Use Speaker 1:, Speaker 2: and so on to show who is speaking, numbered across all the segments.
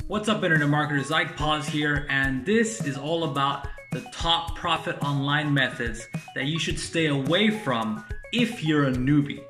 Speaker 1: What's up, internet marketers? Ike Pause here, and this is all about the top profit online methods that you should stay away from if you're a newbie.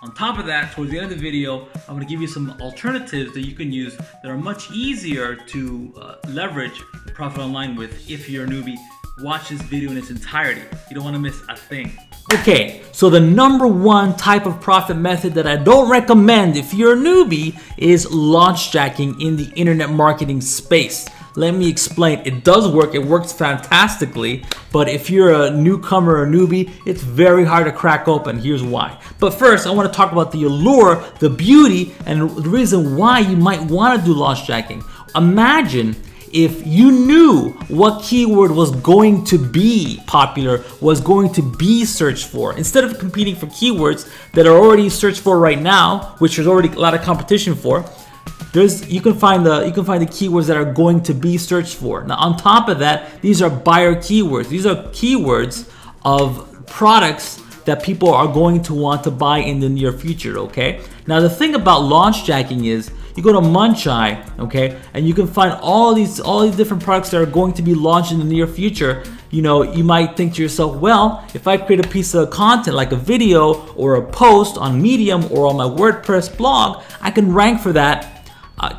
Speaker 1: On top of that, towards the end of the video, I'm going to give you some alternatives that you can use that are much easier to leverage profit online with if you're a newbie. Watch this video in its entirety. You don't want to miss a thing. Okay, so the number one type of profit method that I don't recommend if you're a newbie is launch jacking in the internet marketing space. Let me explain. It does work. It works fantastically. But if you're a newcomer or newbie, it's very hard to crack open. Here's why. But first, I want to talk about the allure, the beauty, and the reason why you might want to do launch jacking. Imagine if you knew what keyword was going to be popular, was going to be searched for, instead of competing for keywords that are already searched for right now, which there's already a lot of competition for, you can find the keywords that are going to be searched for. Now, on top of that, these are buyer keywords. These are keywords of products that people are going to want to buy in the near future. Okay. Now, the thing about launch jacking is, you go to Muncheye, okay, and you can find all these different products that are going to be launched in the near future. You know, you might think to yourself, well, if I create a piece of content like a video or a post on Medium or on my WordPress blog, I can rank for that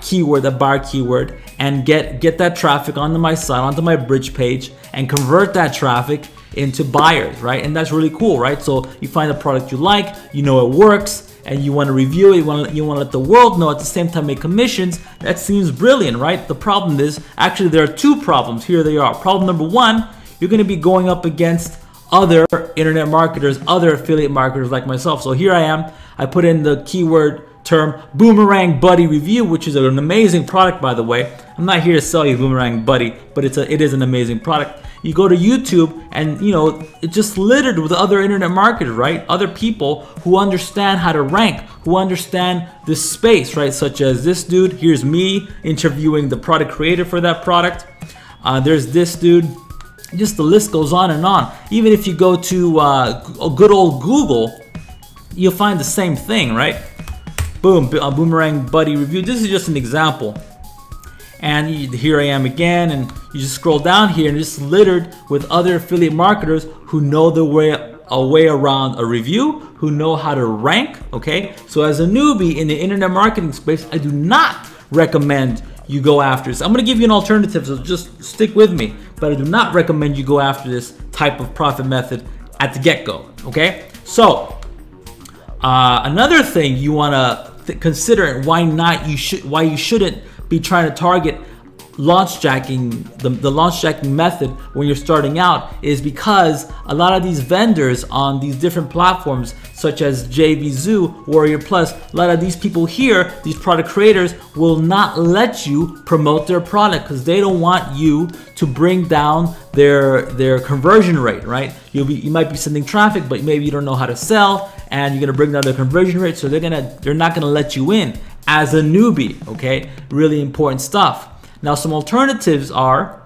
Speaker 1: keyword, that buyer keyword, and get that traffic onto my site, onto my bridge page, and convert that traffic into buyers, right? And that's really cool, right? So you find a product you like, you know it works, and you want to review it, you want to let the world know, at the same time make commissions. That seems brilliant, right? The problem is, actually there are two problems. Here they are. Problem number one, you're going to be going up against other internet marketers, other affiliate marketers like myself. So here I am. I put in the keyword term Boomerang Buddy Review, which is an amazing product, by the way. I'm not here to sell you Boomerang Buddy, but it is an amazing product. You go to YouTube and, you know, it's just littered with other internet marketers, right? Other people who understand how to rank, who understand this space, right? Such as this dude. Here's me interviewing the product creator for that product. There's this dude. Just the list goes on and on. Even if you go to a good old Google, you'll find the same thing, right? Boom, Boomerang Buddy Review. This is just an example. And here I am again, and you just scroll down here and it's littered with other affiliate marketers who know their way around a review, who know how to rank, okay? So as a newbie in the internet marketing space, I do not recommend you go after this. I'm gonna give you an alternative, so just stick with me, but I do not recommend you go after this type of profit method at the get-go, okay? So another thing you wanna consider, and why you shouldn't be trying to target launch jacking, the launch jacking method when you're starting out, is because a lot of these vendors on these different platforms such as JVZoo, Warrior Plus, a lot of these people here, these product creators, will not let you promote their product because they don't want you to bring down their conversion rate, right? You might be sending traffic, but maybe you don't know how to sell, and you're gonna bring down their conversion rate, so they're not gonna let you in as a newbie, okay? Really important stuff. Now, some alternatives are,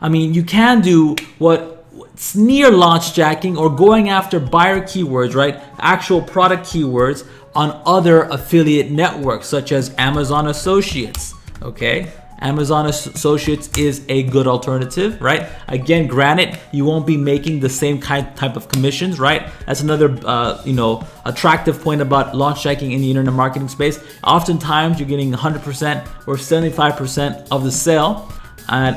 Speaker 1: I mean, you can do what's near launch jacking or going after buyer keywords, right? Actual product keywords on other affiliate networks such as Amazon Associates, okay? Amazon Associates is a good alternative, right? Again, granted, you won't be making the same type of commissions, right? That's another, attractive point about launch jacking in the internet marketing space. Oftentimes, you're getting 100% or 75% of the sale, and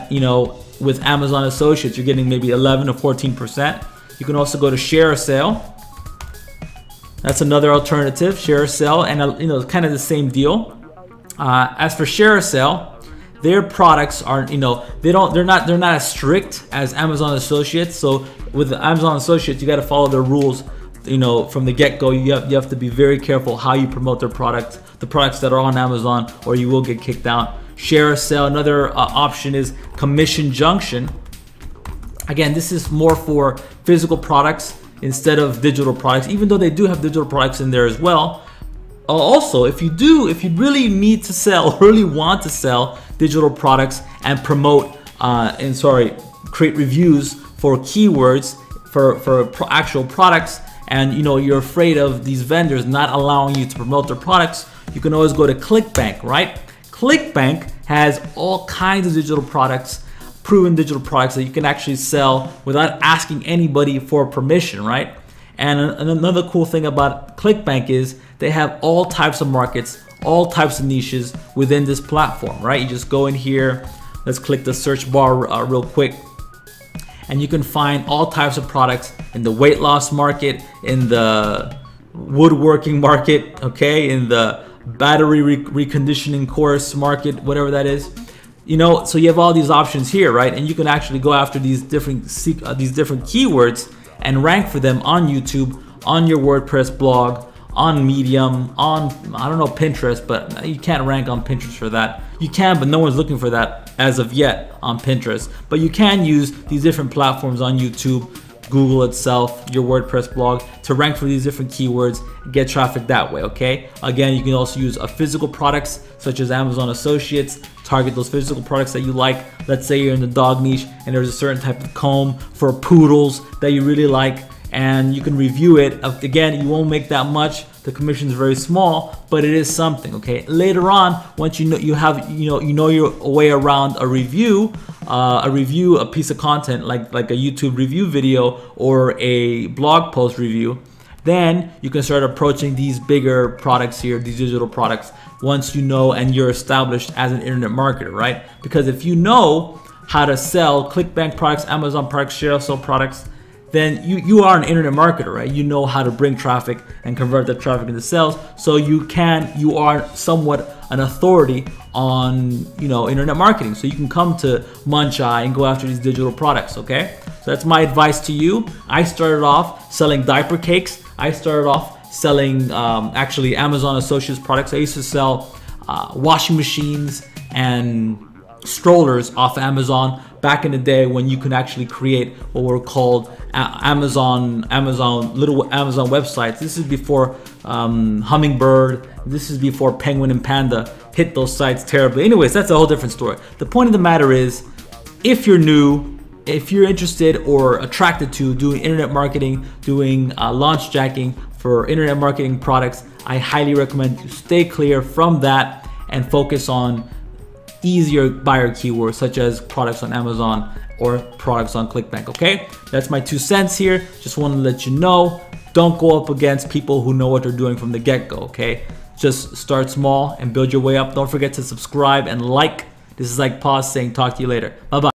Speaker 1: with Amazon Associates, you're getting maybe 11 or 14%. You can also go to share a sale. That's another alternative, share a sale, and kind of the same deal. As for share a sale, their products are, they're not as strict as Amazon Associates. So with the Amazon Associates, you got to follow their rules, from the get-go. You have to be very careful how you promote their products, the products that are on Amazon, or you will get kicked out. Share a sale. Another option is Commission Junction. Again, this is more for physical products instead of digital products, even though they do have digital products in there as well. Also, if you really need to sell, really want to sell digital products and promote create reviews for keywords for actual products, and you're afraid of these vendors not allowing you to promote their products, you can always go to ClickBank, right? ClickBank has all kinds of digital products, proven digital products that you can actually sell without asking anybody for permission, right? And another cool thing about ClickBank is they have all types of markets, all types of niches within this platform, right? You just go in here, let's click the search bar real quick, and you can find all types of products in the weight loss market, in the woodworking market, okay, in the battery reconditioning course market, whatever that is. You know, so you have all these options here, right? And you can actually go after these different keywords and rank for them on YouTube, on your WordPress blog, on Medium, on, I don't know, Pinterest, but you can't rank on Pinterest for that. You can, but no one's looking for that as of yet on Pinterest. But you can use these different platforms on YouTube, Google itself, your WordPress blog, to rank for these different keywords and get traffic that way, okay? Again, you can also use physical products such as Amazon Associates, target those physical products that you like. Let's say you're in the dog niche and there's a certain type of comb for poodles that you really like, and you can review it. Again, you won't make that much. The commission is very small, but it is something, okay? Later on, once you know your way around a review, a piece of content like a YouTube review video or a blog post review, then you can start approaching these bigger products here, these digital products, once you know and you're established as an internet marketer, right? Because if you know how to sell ClickBank products, Amazon products, ShareSell products, then you are an internet marketer, right? You know how to bring traffic and convert that traffic into sales. So you are somewhat an authority on, internet marketing. So you can come to Muncheye and go after these digital products, okay? So that's my advice to you. I started off selling diaper cakes. I started off selling actually Amazon Associates products. I used to sell washing machines and strollers off Amazon back in the day when you can actually create what were called Amazon websites. This is before Hummingbird. This is before Penguin and Panda hit those sites terribly. Anyways, that's a whole different story. The point of the matter is, if you're new, if you're interested or attracted to doing internet marketing, doing launch jacking for internet marketing products, I highly recommend you stay clear from that and focus on easier buyer keywords such as products on Amazon or products on ClickBank, okay? That's my 2 cents here. Just want to let you know, don't go up against people who know what they're doing from the get-go, okay? Just start small and build your way up. Don't forget to subscribe and like. This is like Pause saying talk to you later. Bye-bye.